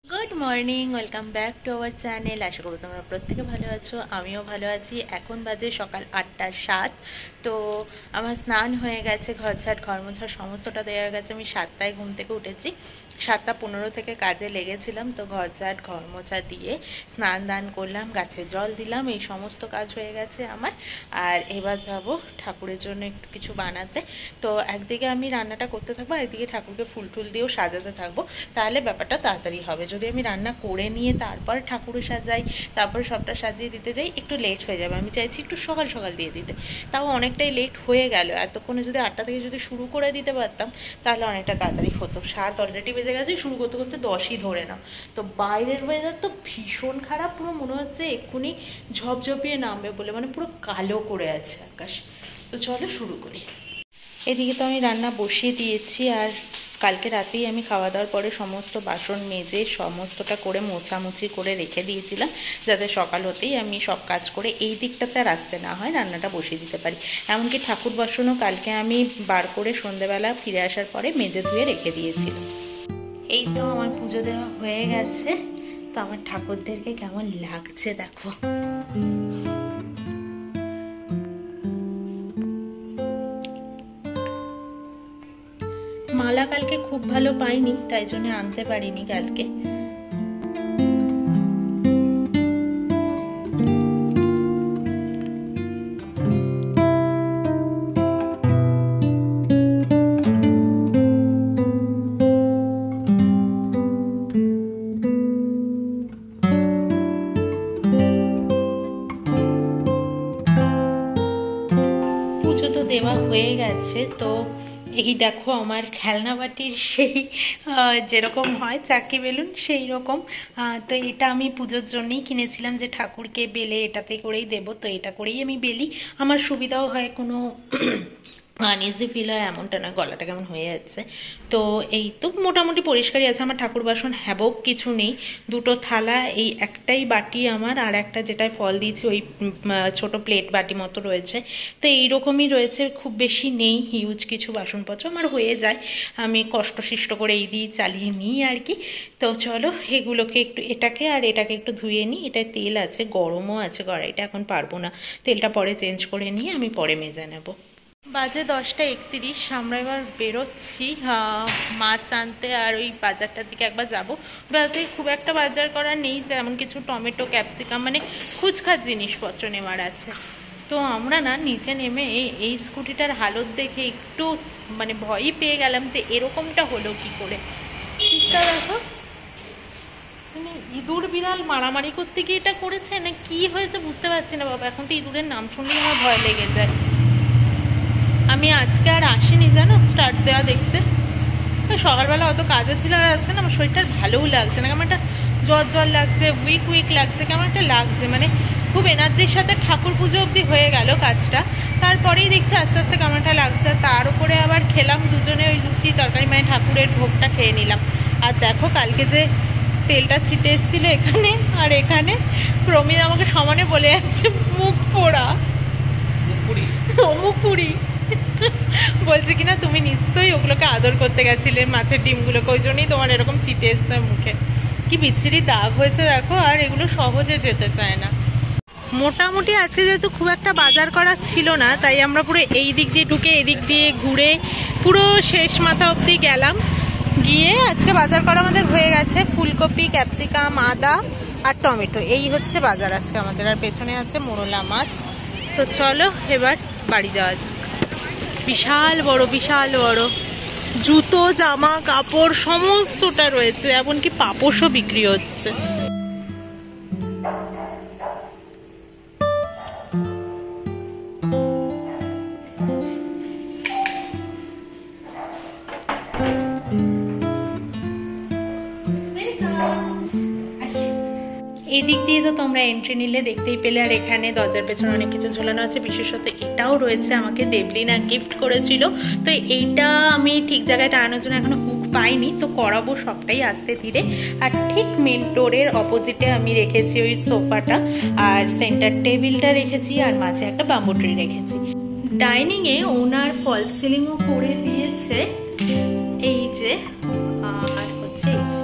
Good morning, welcome back to our channel. আশা করব তোমরা প্রত্যেকে ভালো আছো, আমিও ভালো আছি। এখন বাজে সকাল 8:07। তো আমার স্নান হয়ে গেছে, ঘর মোছা সমস্তটা দেওয়া গেছে। আমি 7টায় ঘুম থেকে উঠেছি, 7:15 থেকে কাজে লেগেছিলাম। তো ঘর মোছা দিয়ে স্নান দান করলাম, গাছে জল দিলাম, এই সমস্ত কাজ হয়ে গেছে আমার। আর এবার যাব ঠাকুরের জন্য একটু কিছু বানাতে। তো একদিকে আমি রান্নাটা করতে থাকবো, একদিকে ঠাকুরকে ফুল টুল দিয়েও সাজাতে থাকবো, তাহলে ব্যাপারটা তাড়াতাড়ি হবে। যদি আমি রান্না করে নিয়ে তারপর ঠাকুর সাজাই, তারপর সবটা সাজিয়ে দিতে যাই, একটু লেট হয়ে যাবে। আমি চাইছি একটু সকাল সকাল দিয়ে দিতে, তাও অনেকটাই লেট হয়ে গেল। এতক্ষণে যদি 8টা থেকে যদি শুরু করে দিতে পারতাম তাহলে অনেকটা তাড়াতাড়ি হতো। 7 অলরেডি বেজে গেছে, শুরু করতে করতে 10ই ধরে নাও। তো বাইরের ওয়েদার তো ভীষণ খারাপ, পুরো মনে হচ্ছে এক্ষুনি ঝপঝপিয়ে নামবে বলে, মানে পুরো কালো করে আছে আকাশ। তো চলো শুরু করি। এদিকে তো আমি রান্না বসিয়ে দিয়েছি, আর কালকে রাতেই আমি খাওয়া দাওয়ার পরে সমস্ত বাসন মেজে সমস্তটা করে মোছামুছি করে রেখে দিয়েছিলাম, যাতে সকাল হতেই আমি সব কাজ করে এই দিকটাতে আর আসতে না হয়, রান্নাটা বসিয়ে দিতে পারি। এমনকি ঠাকুর বাসনও কালকে আমি বার করে সন্ধেবেলা ফিরে আসার পরে মেজে ধুয়ে রেখে দিয়েছিলাম। এই তো আমার পুজো দেওয়া হয়ে গেছে। তো আমার ঠাকুরদেরকে কেমন লাগছে দেখো। মালা কালকে খুব ভালো পাইনি, তাই জন্য আনতে পারিনি কালকে। পুজো তো দেওয়া হয়ে গেছে। তো এই দেখো আমার খেলনা বাটির সেই যেরকম হয় চাকি বেলুন, সেই রকম। তো এটা আমি পুজোর জন্যই কিনেছিলাম, যে ঠাকুরকে বেলে এটাতে করেই দেব। তো এটা করেই আমি বেলি, আমার সুবিধাও হয়, কোনো আনইজি ফিল হয় এমনটা নয়। গলাটা কেমন হয়ে যাচ্ছে। তো এই তো মোটামুটি পরিষ্কারই আছে। আমার ঠাকুর বাসন হ্যাবক কিছু নেই, দুটো থালা, এই একটাই বাটি আমার, আর একটা যেটায় ফল দিয়েছি ওই ছোট প্লেট বাটি মতো রয়েছে। তো এইরকমই রয়েছে, খুব বেশি নেই হিউজ কিছু বাসনপত্র, আমার হয়ে যায়। আমি কষ্টসিষ্ট করে এই দিয়ে চালিয়ে নিই আর কি। তো চলো এগুলোকে একটু, এটাকে আর এটাকে একটু ধুয়ে নিই। এটায় তেল আছে, গরমও আছে কড়াইটা, এখন পারবো না, তেলটা পরে চেঞ্জ করে নিয়ে আমি পরে মেজে নেবো। বাজে 10:31, আমরা এবার বেরোচ্ছি মাছ আনতে, আর ওই বাজারটার দিকে একবার যাবো। বাজারে খুব একটা বাজার করার নেই, যেমন কিছু টমেটো, ক্যাপসিকাম, মানে খুচখাচ জিনিসপত্র নেওয়ার আছে। তো আমরা না নিচে নেমে এই স্কুটিটার হালত দেখে একটু মানে ভয়ই পেয়ে গেলাম, যে এরকমটা হলো কি করে। ঠিকটা দেখো, মানে ইঁদুর বিড়াল মারামারি করতে গিয়ে এটা করেছে না কি হয়েছে বুঝতে পারছি না বাবা। এখন তো ইঁদুরের নাম শুনলেই আমার ভয় লেগে যায়। আমি আজকে আর আসিনি জানো স্টার্ট দেওয়া দেখতে, সকালবেলা অত কাজও ছিল, আর আজকে না আমার শরীরটা ভালোও লাগছে না, কেমন একটা জ্বর লাগছে, উইক লাগছে, কেমন একটা লাগছে। মানে খুব এনার্জির সাথে ঠাকুর পুজো অবধি হয়ে গেল কাজটা, তারপরেই দেখছি আস্তে আস্তে কেমন একটা লাগছে। তার উপরে আবার খেলাম দুজনে ওই লুচি তরকারি, মানে ঠাকুরের ভোগটা খেয়ে নিলাম। আর দেখো কালকে যে তেলটা ছিটে এসেছিল এখানে আর এখানে, প্রমিত আমাকে সমানে বলে যাচ্ছে মুখ পোড়া, মুখ পুরি। বলছে কিনা তুমি নিশ্চয়ই ওগুলোকে আদর করতে গেছিলে, মাছের ডিমগুলোকে, ওই জন্যই তোমার এরকম ছিটে এসছে মুখে। কি বিচ্ছিরি দাগ হয়েছে দেখো, আর এগুলো সহজে যেতে চায় না। মোটামুটি আজকে যেহেতু খুব একটা বাজার করার ছিল না, তাই আমরা পুরো এই দিক দিয়ে ঢুকে এদিক দিয়ে ঘুরে পুরো শেষ মাথা অবধি গেলাম। গিয়ে আজকে বাজার করা আমাদের হয়ে গেছে, ফুলকপি, ক্যাপসিকাম, আদা আর টমেটো, এই হচ্ছে বাজার আজকে আমাদের। আর পেছনে আছে মোরলা মাছ। তো চলো এবার বাড়ি যাওয়া যাক। বিশাল বড় জুতো, জামা কাপড় সমস্তটা রয়েছে, এমনকি পাপোশও বিক্রি হচ্ছে। এদিক দিয়ে তো তোমরা এন্ট্রি নিলে দেখতেই পেলে, আর এখানে দরজার পেছনে অনেক কিছু ঝোলানো আছে। বিশেষত এটাও রয়েছে, আমাকে দেবলিনা গিফট করেছিল। তো এইটা আমি ঠিক জায়গায় টানানোর জন্য এখনো হুক পাইনি, তো করাবো সবটাই আস্তে ধীরে। আর ঠিক মেন ডোরের অপোজিটে আমি রেখেছি ওই সোফাটা, আর সেন্টার টেবিলটা রেখেছি, আর মাঝে একটা বাম্বু ট্রি রেখেছি। ডাইনিং এ ওনার ফল সিলিংও করে দিয়েছে, এই যে, আর হচ্ছে এই যে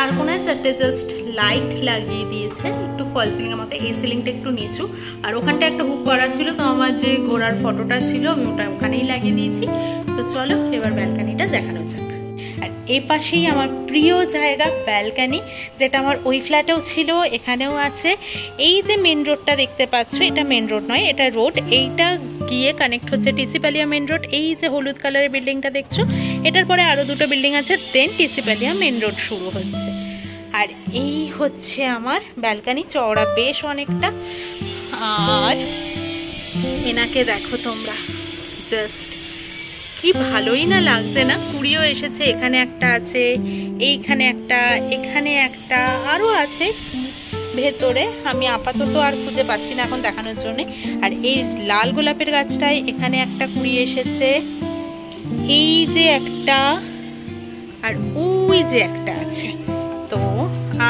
চার কোণায় চারটে জাস্ট লাইট লাগিয়ে দিয়েছে, একটু ফল সিলিং এর মতো। এই সিলিংটা একটু নিচু, আর ওখানটা একটা হুক করা ছিল, তো আমার যে ঘোড়ার ফটোটা ছিল আমি ওটা ওখানেই লাগিয়ে দিয়েছি। তো চলো এবার ব্যালকানিটা দেখানো যাক। আর এই পাশেই আমার প্রিয় জায়গা ব্যালকানি, যেটা আমার ওই ফ্ল্যাটেও ছিল, এখানেও আছে। এই যে মেন রোডটা দেখতে পাচ্ছ, এটা মেন রোড নয়, এটা রোড। এইটা গিয়ে কানেক্ট হচ্ছে টিসিপালিয়া মেন রোড। এই যে হলুদ কালারের বিল্ডিংটা দেখছো, এটার পরে আরো দুটো বিল্ডিং আছে, দেন টিসিপালিয়া মেন রোড শুরু হচ্ছে। আর এই হচ্ছে আমার ব্যালকানি, চওড়া বেশ অনেকটা। আর এনাকে দেখো তোমরা, জাস্ট কি ভালোই না লাগছে না। কুড়িও এসেছে, এখানে একটা আছে, এইখানে একটা, এখানে একটা, আরো আছে ভেতরে, আমি আপাতত আর খুঁজে পাচ্ছি না এখন দেখানোর জন্য। আর এই লাল গোলাপের গাছটায় এখানে একটা কুড়ি এসেছে, এই যে একটা, আর ওই যে একটা আছে। তো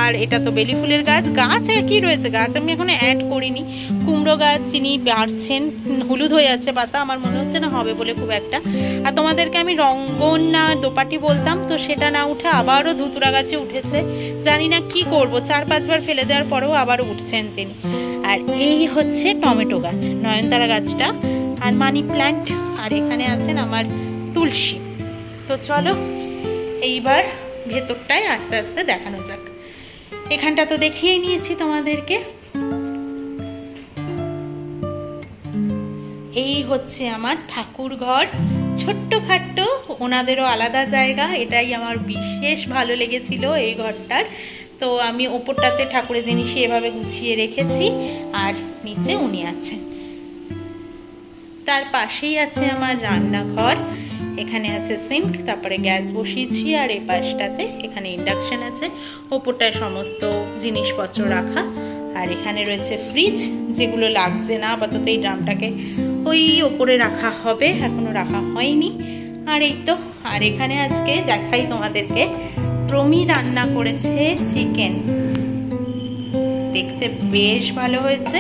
আর এটা তো বেলি ফুলের গাছ, গাছ একই রয়েছে, গাছ আমি এখনো অ্যাড করিনি। কুমড়ো গাছ যিনি বাড়ছেন, হলুদ হয়ে যাচ্ছে পাতা, আমার মনে হচ্ছে না হবে বলে খুব একটা। আর তোমাদেরকে আমি রঙ্গন না দোপাটি বলতাম, তো সেটা না উঠে আবারও ধুতুরা গাছে উঠেছে, জানি না কি করব, 4-5 বার ফেলে দেওয়ার পরেও আবারও উঠছেন তিনি। আর এই হচ্ছে টমেটো গাছ, নয়নতারা গাছটা, আর মানি প্ল্যান্ট, আর এখানে আছেন আমার তুলসী। তো চলো এইবার ভেতরটায় আস্তে আস্তে দেখানো যাক। এখানটা তো দেখিয়ে নিয়েছি তোমাদেরকে। এই হচ্ছে আমার ঠাকুর ঘর, ছোট্ট খাট্ট, ওনাদেরও আলাদা জায়গা, এটাই আমার বিশেষ ভালো লেগেছিল এই ঘরটার। তো আমি ওপরটাতে ঠাকুরের জিনিস এভাবে গুছিয়ে রেখেছি, আর নিচে উনি আছেন। তার পাশেই আছে আমার রান্নাঘর, এখানে আছে সিঙ্ক, তারপরে গ্যাস বসিয়েছি, আর এই পাশটাতে এখানে ইন্ডাকশন আছে, ওপরটায় সমস্ত জিনিসপত্র রাখা। আর এখানে রয়েছে ফ্রিজ, যেগুলো লাগছে না আপাতত, এই ড্রামটাকে ওই ওপরে রাখা হবে, এখনো রাখা হয়নি। আর এই তো, আর এখানে আজকে দেখাই তোমাদেরকে, প্রমি রান্না করেছে চিকেন, দেখতে বেশ ভালো হয়েছে।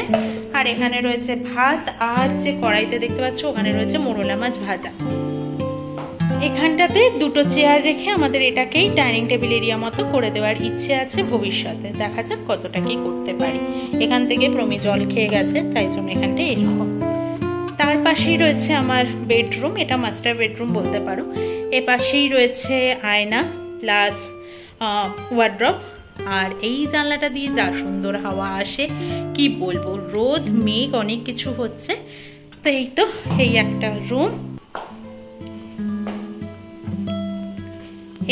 আর এখানে রয়েছে ভাত, আর যে কড়াইতে দেখতে পাচ্ছ ওখানে রয়েছে মোরলা মাছ ভাজা। এখানটাতে দুটো চেয়ার রেখে আমাদের এটাকেই ডাইনিং টেবিল এরিয়া মতো করে দেওয়ার ইচ্ছে আছে ভবিষ্যতে, দেখা যাক কতটা কি করতে পারি। এখান থেকে প্রমি জল খেয়ে গেছে, তাই জন্য এখানটা এরকম। তার পাশেই রয়েছে আমার বেডরুম, এটা মাস্টার বেডরুম বলতে পারো। এ পাশেই রয়েছে আয়না প্লাস ওয়ার্ড্রপ, আর এই জানলাটা দিয়ে যা সুন্দর হাওয়া আসে কি বলবো, রোদ মেঘ অনেক কিছু হচ্ছে। তো এই তো, এই একটা রুম,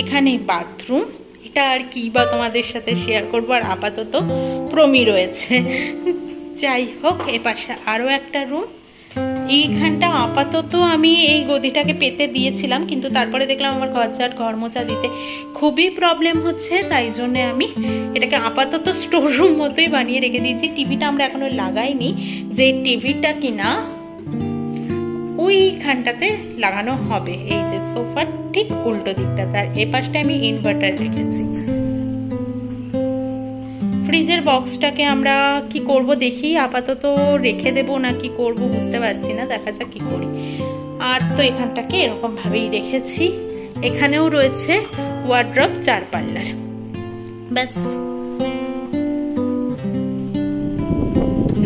এখানে বাথরুম, এটা আর কি বা তোমাদের সাথে শেয়ার করবো। আর আপাতত প্রমি রয়েছে, যাই হোক। এ পাশে আরো একটা রুম, এইখানটা আপাতত আমি এই গদিটাকে পেতে দিয়েছিলাম, কিন্তু তারপরে দেখলাম আমার ঘর মোছা দিতে খুবই প্রবলেম হচ্ছে, তাই জন্য আমি এটাকে আপাতত স্টোর রুম মতোই বানিয়ে রেখে দিয়েছি। টিভিটা আমরা এখনো লাগাইনি, যে টিভিটা কিনা ওইখানটাতে লাগানো হবে, এই যে সোফার ঠিক উল্টো দিকটা, তার এ পাশটা আমি ইনভার্টার রেখেছি। ফ্রিজের বক্সটাকে আমরা কি করব দেখি, আপাতত রেখে দেব না কি করব বুঝতে পারছি না, দেখা যাক কি করি। আর তো এখানটাকে এরকম ভাবেই রেখেছি। এখানেও রয়েছে ওয়ার্ড্রপ 4 পাল্লার, ব্যাস।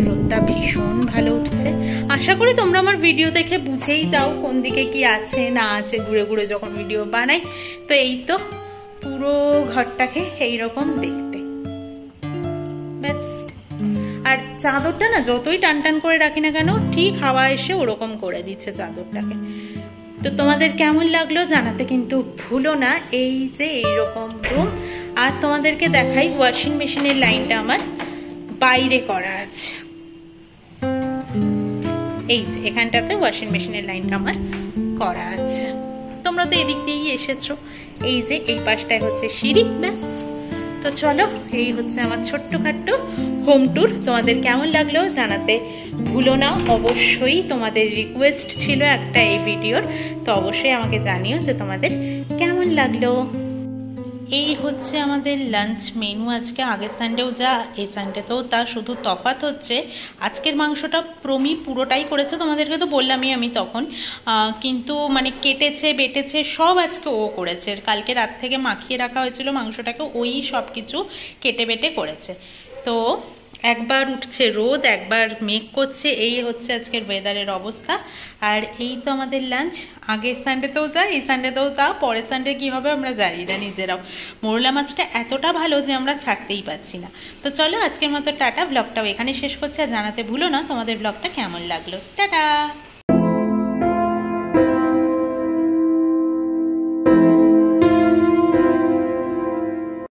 রোদটা ভীষণ ভালো উঠছে, আশা করি তোমরা আমার ভিডিও দেখে বুঝেই যাও কোন দিকে কি আছে না আছে, ঘুরে ঘুরে যখন ভিডিও বানাই। তো এই তো পুরো ঘরটাকে এইরকম দেখতে, ব্যাস। আর চাদরটা না যতই টান টান করে রাখি না কেন, ঠিক হাওয়া এসে ওরকম করে দিচ্ছে চাদরটাকে। তো তোমাদের কেমন লাগলো জানাতে কিন্তু ভুলো না। এই যে এইরকম রুম, আর তোমাদেরকে দেখাই ওয়াশিং মেশিনের লাইনটা আমার বাইরে করা আছে, এই যে এখানটাতে ওয়াশিং মেশিনের লাইনটা আমার করা আছে। তোমরা তো এদিক দিয়েই এসেছো, এই যে এই পাশটায় হচ্ছে সিঁড়ি, ব্যাস। তো চলো, এই হচ্ছে আমার ছোট্টখাট্ট হোম ট্যুর। তোমাদের কেমন লাগলো জানাতে ভুলো না। অবশ্যই তোমাদের রিকোয়েস্ট ছিল একটা এই ভিডিওর, তো অবশ্যই আমাকে জানিও যে তোমাদের কেমন লাগলো। এই হচ্ছে আমাদের লাঞ্চ মেনু আজকে। আগের সানডেও যা, এই সানডেতেও তা, শুধু তফাৎ হচ্ছে আজকের মাংসটা প্রমি পুরোটাই করেছে, তোমাদেরকে তো বললামই আমি তখন, কিন্তু মানে কেটেছে বেটেছে সব আজকে ও করেছে। কালকে রাত থেকে মাখিয়ে রাখা হয়েছিল মাংসটাকে, ওই সব কিছু কেটে বেটে করেছে। তো একবার উঠছে রোদ, একবার মেঘ করছে, এই হচ্ছে আজকের ওয়েদারের অবস্থা। আর এই তো আমাদের লাঞ্চ। আগের সানডেতেও যা, এই সানডেতেও তা, পরের সানডে কি হবে আমরা জানি না নিজেরাও। মোরলা মাছটা এতটা ভালো যে আমরা ছাড়তেই পাচ্ছি না। তো চলো আজকের মতো টাটা, ব্লগটাও এখানে শেষ করছি। আর জানাতে ভুলো না তোমাদের ব্লগটা কেমন লাগলো। টাটা।